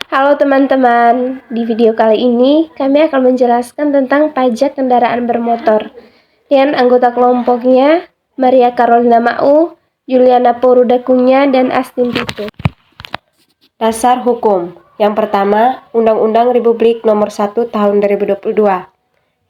Halo teman-teman, di video kali ini kami akan menjelaskan tentang pajak kendaraan bermotor dengan anggota kelompoknya Maria Carolina Mau, Juliana Porudakunya, dan Astin Pitu. Dasar hukum. Yang pertama, Undang-Undang Republik Nomor 1 Tahun 2022.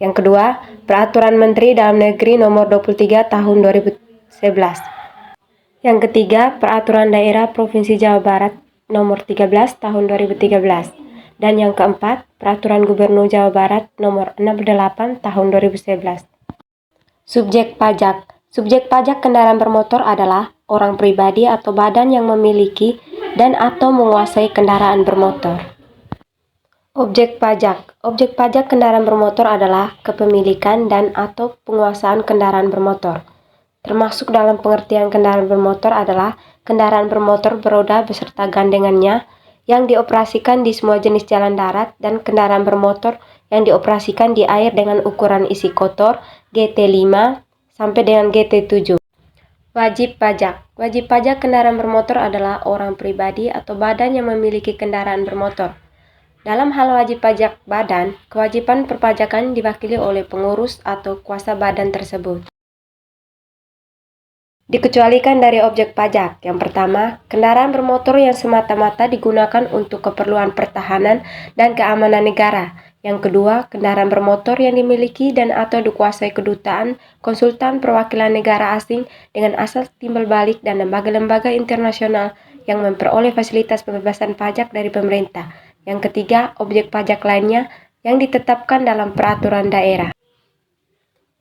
Yang kedua, Peraturan Menteri Dalam Negeri Nomor 23 Tahun 2011. Yang ketiga, Peraturan Daerah Provinsi Jawa Barat Nomor 13 Tahun 2013. Dan yang keempat, Peraturan Gubernur Jawa Barat Nomor 68 Tahun 2011. Subjek pajak. Subjek pajak kendaraan bermotor adalah orang pribadi atau badan yang memiliki dan atau menguasai kendaraan bermotor. Objek pajak. Objek pajak kendaraan bermotor adalah kepemilikan dan atau penguasaan kendaraan bermotor. Termasuk dalam pengertian kendaraan bermotor adalah kendaraan bermotor beroda beserta gandengannya yang dioperasikan di semua jenis jalan darat dan kendaraan bermotor yang dioperasikan di air dengan ukuran isi kotor GT5 sampai dengan GT7. Wajib pajak. Wajib pajak kendaraan bermotor adalah orang pribadi atau badan yang memiliki kendaraan bermotor. Dalam hal wajib pajak badan, kewajiban perpajakan diwakili oleh pengurus atau kuasa badan tersebut. Dikecualikan dari objek pajak. Yang pertama, kendaraan bermotor yang semata-mata digunakan untuk keperluan pertahanan dan keamanan negara. Yang kedua, kendaraan bermotor yang dimiliki dan atau dikuasai kedutaan, konsultan perwakilan negara asing dengan asal timbal balik dan lembaga-lembaga internasional yang memperoleh fasilitas pembebasan pajak dari pemerintah. Yang ketiga, objek pajak lainnya yang ditetapkan dalam peraturan daerah.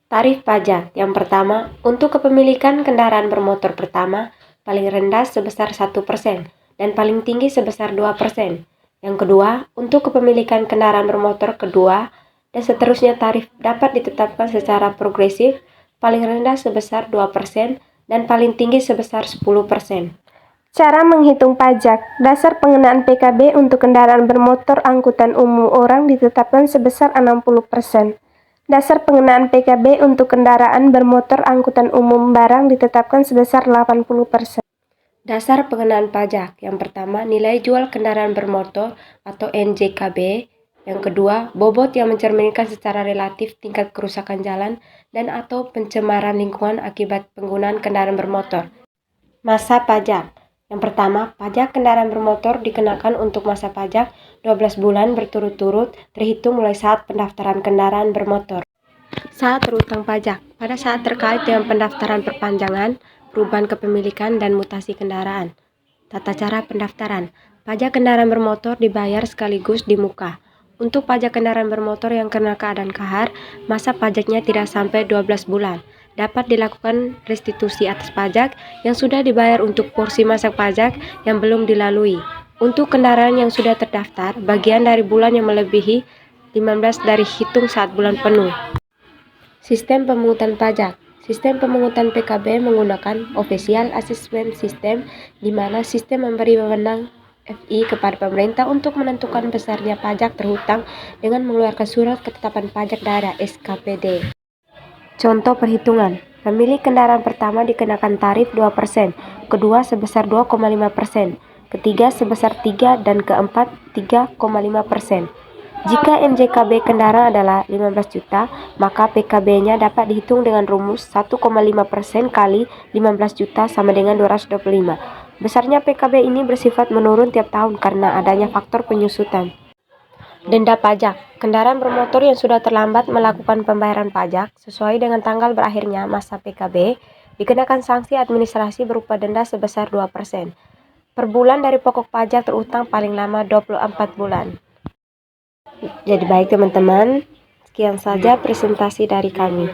Tarif pajak. Yang pertama, untuk kepemilikan kendaraan bermotor pertama, paling rendah sebesar 1% dan paling tinggi sebesar 2%. Yang kedua, untuk kepemilikan kendaraan bermotor kedua, dan seterusnya tarif dapat ditetapkan secara progresif, paling rendah sebesar 2% dan paling tinggi sebesar 10%. Cara menghitung pajak. Dasar pengenaan PKB untuk kendaraan bermotor angkutan umum orang ditetapkan sebesar 60%. Dasar pengenaan PKB untuk kendaraan bermotor angkutan umum barang ditetapkan sebesar 80%. Dasar pengenaan pajak. Yang pertama, nilai jual kendaraan bermotor atau NJKB. Yang kedua, bobot yang mencerminkan secara relatif tingkat kerusakan jalan dan atau pencemaran lingkungan akibat penggunaan kendaraan bermotor. Masa pajak. Yang pertama, pajak kendaraan bermotor dikenakan untuk masa pajak 12 bulan berturut-turut terhitung mulai saat pendaftaran kendaraan bermotor. Saat berutang pajak, pada saat terkait dengan pendaftaran perpanjangan, perubahan kepemilikan dan mutasi kendaraan. Tata cara pendaftaran. Pajak kendaraan bermotor dibayar sekaligus di muka. Untuk pajak kendaraan bermotor yang kena keadaan kahar, masa pajaknya tidak sampai 12 bulan. Dapat dilakukan restitusi atas pajak yang sudah dibayar untuk porsi masa pajak yang belum dilalui. Untuk kendaraan yang sudah terdaftar, bagian dari bulan yang melebihi 15 dari hitung saat bulan penuh. Sistem pemungutan pajak. Sistem pemungutan PKB menggunakan Official Assessment System, di mana sistem memberi wewenang FI kepada pemerintah untuk menentukan besarnya pajak terhutang dengan mengeluarkan surat ketetapan pajak daerah SKPD. Contoh perhitungan. Pemilik kendaraan pertama dikenakan tarif 2%, kedua sebesar 2,5%, ketiga sebesar 3%, dan keempat 3,5%. Jika NJKB kendaraan adalah 15 juta, maka PKB-nya dapat dihitung dengan rumus 1,5% kali 15 juta sama dengan 225. Besarnya PKB ini bersifat menurun tiap tahun karena adanya faktor penyusutan. Denda pajak. Kendaraan bermotor yang sudah terlambat melakukan pembayaran pajak sesuai dengan tanggal berakhirnya masa PKB dikenakan sanksi administrasi berupa denda sebesar 2% per bulan dari pokok pajak terutang paling lama 24 bulan. Jadi baik teman-teman, sekian saja presentasi dari kami.